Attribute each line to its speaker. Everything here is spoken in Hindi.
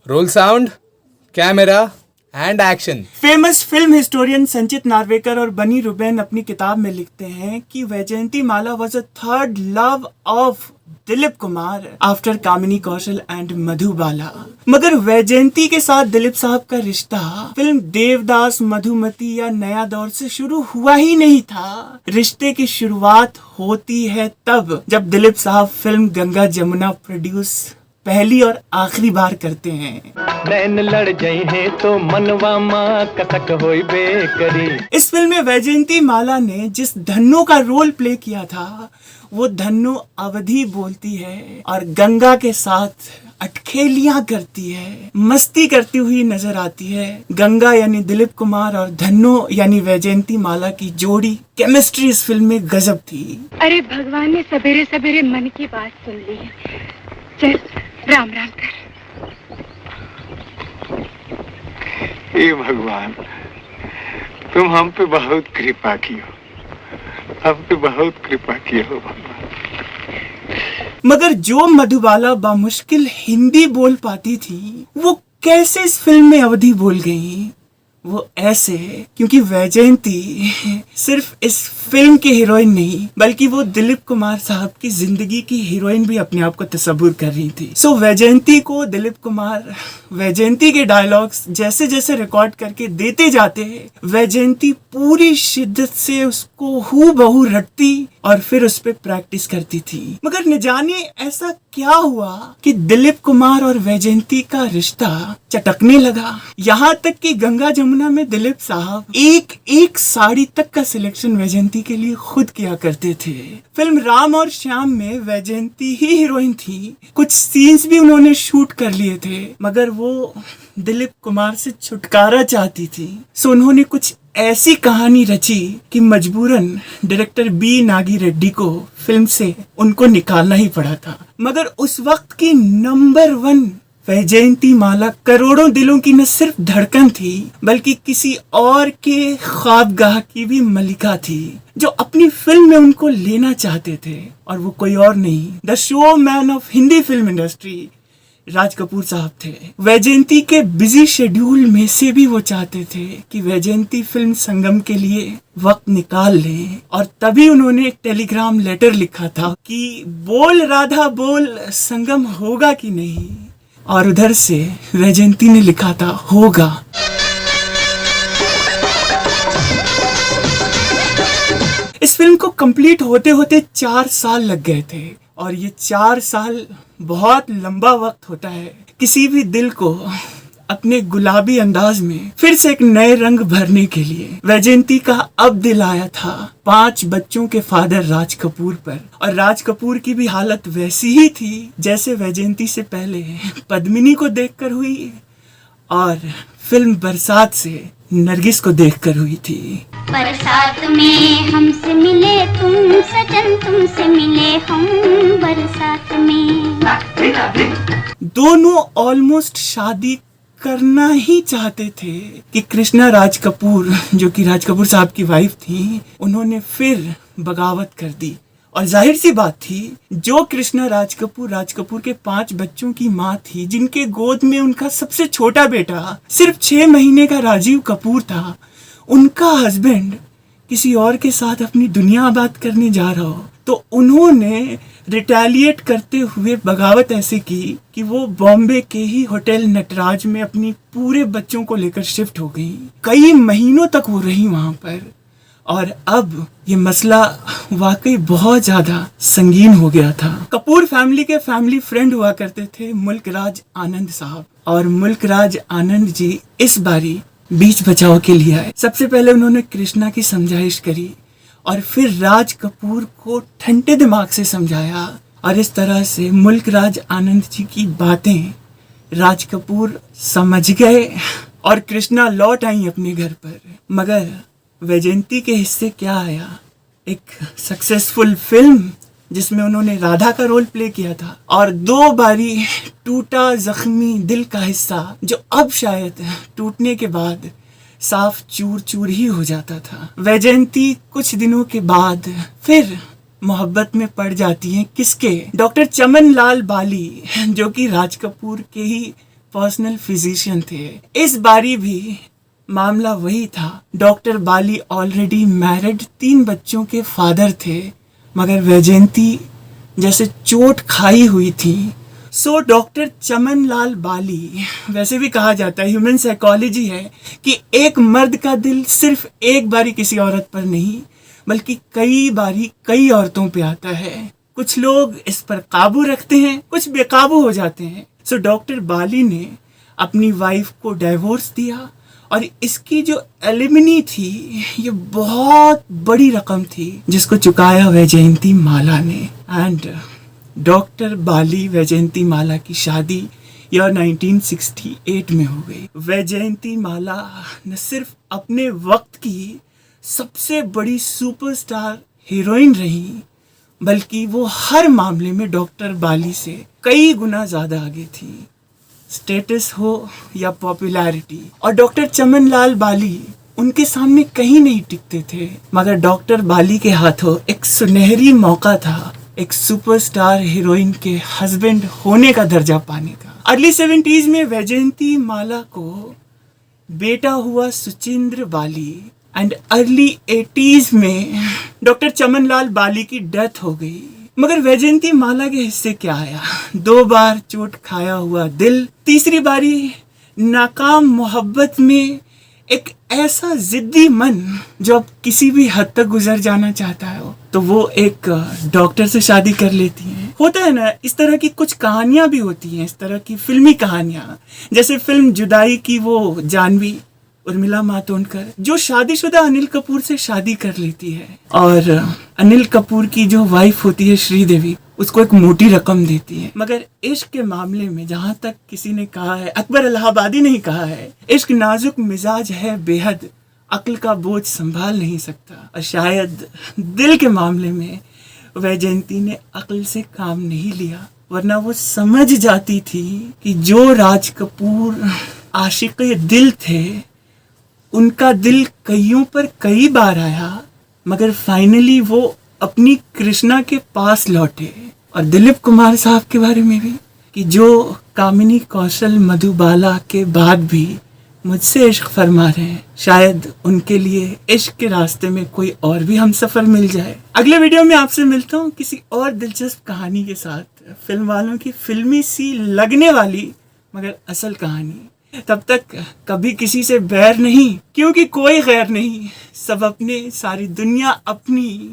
Speaker 1: Role sound, camera and action.
Speaker 2: Famous film historian संचित नार्वेकर और बनी रुबेन अपनी किताब में लिखते हैं कि Vyjayanthi Mala was a third love of Dilip Kumar after Kamini Kaushal and Madhubala. मगर वैजयंती के साथ दिलीप साहब का रिश्ता फिल्म देवदास, मधुमती या नया दौर से शुरू हुआ ही नहीं था। रिश्ते की शुरुआत होती है तब जब दिलीप साहब फिल्म गंगा जमुना प्रोड्यूस पहली और आखिरी बार करते हैं।
Speaker 3: नैन लड़ जाए हैं तो मनवा माँ कसक होई बेकरी।
Speaker 2: इस फिल्म में वैजयंती माला ने जिस धन्नो का रोल प्ले किया था वो धन्नो अवधि बोलती है और गंगा के साथ अटखेलियां करती है, मस्ती करती हुई नजर आती है। गंगा यानी दिलीप कुमार और धन्नो यानी वैजयंती माला की जोड़ी केमिस्ट्री इस फिल्म में गजब थी।
Speaker 4: अरे भगवान ने सवेरे सवेरे मन की बात सुन ली है। चल राम राम कर।
Speaker 5: हे भगवान, तुम हम पे बहुत कृपा की हो, हम पे बहुत कृपा की हो भगवान।
Speaker 2: मगर जो मधुबाला बामुश्किल हिंदी बोल पाती थी वो कैसे इस फिल्म में अवधि बोल गई? वो ऐसे क्योंकि वैजयंती सिर्फ इस फिल्म की हीरोइन नहीं बल्कि वो दिलीप कुमार साहब की जिंदगी की हीरोइन भी अपने आप को तस्वुर कर रही थी। सो वैजयंती को दिलीप कुमार वैजयंती के डायलॉग्स जैसे जैसे रिकॉर्ड करके देते जाते वैजयंती पूरी शिद्दत से उसको हूबहू रटती और फिर उस पर प्रैक्टिस करती थी। मगर न जाने ऐसा क्या हुआ कि दिलीप कुमार और वैजयंती का रिश्ता चटकने लगा। यहाँ तक कि गंगा जमुना में दिलीप साहब एक एक साड़ी तक का सिलेक्शन वैजयंती के लिए खुद किया करते थे। फिल्म राम और श्याम में वैजयंती ही हीरोइन थी। कुछ सीन्स भी उन्होंने शूट कर लिए थे मगर वो दिलीप कुमार से छुटकारा चाहती थी। सो उन्होंने कुछ ऐसी कहानी रची कि मजबूरन डायरेक्टर बी नागी रेड्डी को फिल्म से उनको निकालना ही पड़ा था। मगर उस वक्त की नंबर 1 वैजयंती माला करोड़ों दिलों की न सिर्फ धड़कन थी बल्कि किसी और के ख्वाबगाह की भी मलिका थी जो अपनी फिल्म में उनको लेना चाहते थे। और वो कोई और नहीं, the showman of Hindi film industry Raj Kapoor sahab थे। वैजयंती के बिजी शेड्यूल में से भी वो चाहते थे कि वैजयंती फिल्म संगम के लिए वक्त निकाल लें और तभी उन्होंने एक टेलीग्राम लेटर लिखा था कि बोल राधा बोल, संगम होगा कि नहीं। और उधर से वैजयंती ने लिखा था होगा। इस फिल्म को कंप्लीट होते होते 4 साल लग गए थे और ये 4 साल बहुत लंबा वक्त होता है किसी भी दिल को अपने गुलाबी अंदाज में फिर से एक नए रंग भरने के लिए। वैजयंती का अब दिल आया था 5 बच्चों के फादर राज कपूर पर और राज कपूर की भी हालत वैसी ही थी जैसे वैजयंती से पहले पद्मिनी को देखकर हुई और फिल्म बरसात से नरगिस को देखकर हुई थी।
Speaker 6: बरसात में हमसे मिले तुम सजन, तुमसे मिले हम बरसात में।
Speaker 2: दोनों ऑलमोस्ट शादी करना ही चाहते थे कि कृष्णा राज कपूर जो कि राज कपूर साहब की वाइफ थी उन्होंने फिर बगावत कर दी। और जाहिर सी बात थी जो कृष्णा राज कपूर के 5 बच्चों की माँ थी जिनके गोद में उनका सबसे छोटा बेटा सिर्फ 6 महीने का राजीव कपूर था, उनका हस्बैंड किसी और के साथ अपनी दुनिया आबाद करने जा रहा हो तो उन्होंने रिटेलिएट करते हुए बगावत ऐसे की कि वो बॉम्बे के ही होटल नटराज में अपनी पूरे बच्चों को लेकर शिफ्ट हो गई। कई महीनों तक वो रही वहां पर और अब ये मसला वाकई बहुत ज्यादा संगीन हो गया था। कपूर फैमिली के फैमिली फ्रेंड हुआ करते थे मुल्कराज आनंद साहब और मुल्कराज आनंद जी इस बारी बीच बचाव के लिए आए। सबसे पहले उन्होंने कृष्णा की समझाइश करी और फिर राज कपूर को ठंडे दिमाग से समझाया और इस तरह से मुल्कराज आनंद जी की बातें राज कपूर समझ गए और कृष्णा लौट आई अपने घर पर। मगर वैजयंती के हिस्से क्या आया? एक सक्सेसफुल फिल्म जिसमें उन्होंने राधा का रोल प्ले किया था और 2 बारी टूटा जख्मी दिल का हिस्सा जो अब शायद टूटने के बाद साफ चूर चूर ही हो जाता था। वैजयंती कुछ दिनों के बाद फिर मोहब्बत में पड़ जाती हैं किसके? डॉक्टर चमन लाल बाली जो कि राज कपूर के ही पर्सनल फिजिशियन थे। इस बारी भी मामला वही था। डॉक्टर बाली ऑलरेडी मैरिड 3 बच्चों के फादर थे, मगर वैजयंती जैसे चोट खाई हुई थी। सो डॉक्टर चमन लाल बाली, वैसे भी कहा जाता है, ह्यूमन साइकोलॉजी है कि एक मर्द का दिल सिर्फ एक बारी किसी औरत पर नहीं बल्कि कई बारी कई औरतों पे आता है। कुछ लोग इस पर काबू रखते हैं, कुछ बेकाबू हो जाते हैं। सो डॉक्टर बाली ने अपनी वाइफ को डाइवोर्स दिया और इसकी जो एलिमनी थी ये बहुत बड़ी रकम थी जिसको चुकाया वैजयंती माला ने। एंड डॉक्टर बाली वैजयंती माला की शादी ईयर 1968 में हो गई। वैजयंती माला न सिर्फ अपने वक्त की सबसे बड़ी सुपरस्टार हीरोइन रही, बल्कि वो हर मामले में डॉक्टर बाली से कई गुना ज्यादा आगे थी, स्टेटस हो या पॉपुलैरिटी। और डॉक्टर चमन लाल बाली उनके सामने कहीं नहीं टिकते थे, मगर डॉक्टर बाली के हाथों एक सुनहरी मौका था एक सुपरस्टार हीरोइन के हस्बैंड होने का दर्जा पाने का। अर्ली 70s में वैजयंती माला को बेटा हुआ सुचिंद्र बाली एंड अर्ली 80s में डॉक्टर चमन लाल बाली की डेथ हो गई। मगर वैजयंती माला के हिस्से क्या आया? 2 बार चोट खाया हुआ दिल, तीसरी बारी नाकाम मोहब्बत में एक ऐसा जिद्दी मन जो अब किसी भी हद तक गुजर जाना चाहता है तो वो एक डॉक्टर से शादी कर लेती हैं। होता है ना, इस तरह की कुछ कहानियां भी होती हैं, इस तरह की फिल्मी कहानियां। जैसे फिल्म जुदाई की वो जानवी उर्मिला मातोंडकर जो शादीशुदा अनिल कपूर से शादी कर लेती है और अनिल कपूर की जो वाइफ होती है श्रीदेवी उसको एक मोटी रकम देती है। मगर इश्क के मामले में जहां तक किसी ने कहा है, अकबर इलाहाबादी ने ही कहा है, इश्क नाजुक मिजाज है बेहद, अक्ल का बोझ संभाल नहीं सकता। और शायद दिल के मामले में वैजयंती ने अक्ल से काम नहीं लिया, वरना वो समझ जाती थी कि जो राज कपूर आशिक दिल थे उनका दिल कईयों पर कई बार आया, मगर फाइनली वो अपनी कृष्णा के पास लौटे। और दिलीप कुमार साहब के बारे में भी कि जो कामिनी कौशल मधुबाला के बाद भी मुझसे इश्क फरमा रहे हैं, शायद उनके लिए इश्क के रास्ते में कोई और भी हम सफर मिल जाए। अगले वीडियो में आपसे मिलता हूँ किसी और दिलचस्प कहानी के साथ, फिल्म वालों की फिल्मी सी लगने वाली मगर असल कहानी। तब तक कभी किसी से बैर नहीं, क्योंकि कोई गैर नहीं, सब अपने, सारी दुनिया अपनी।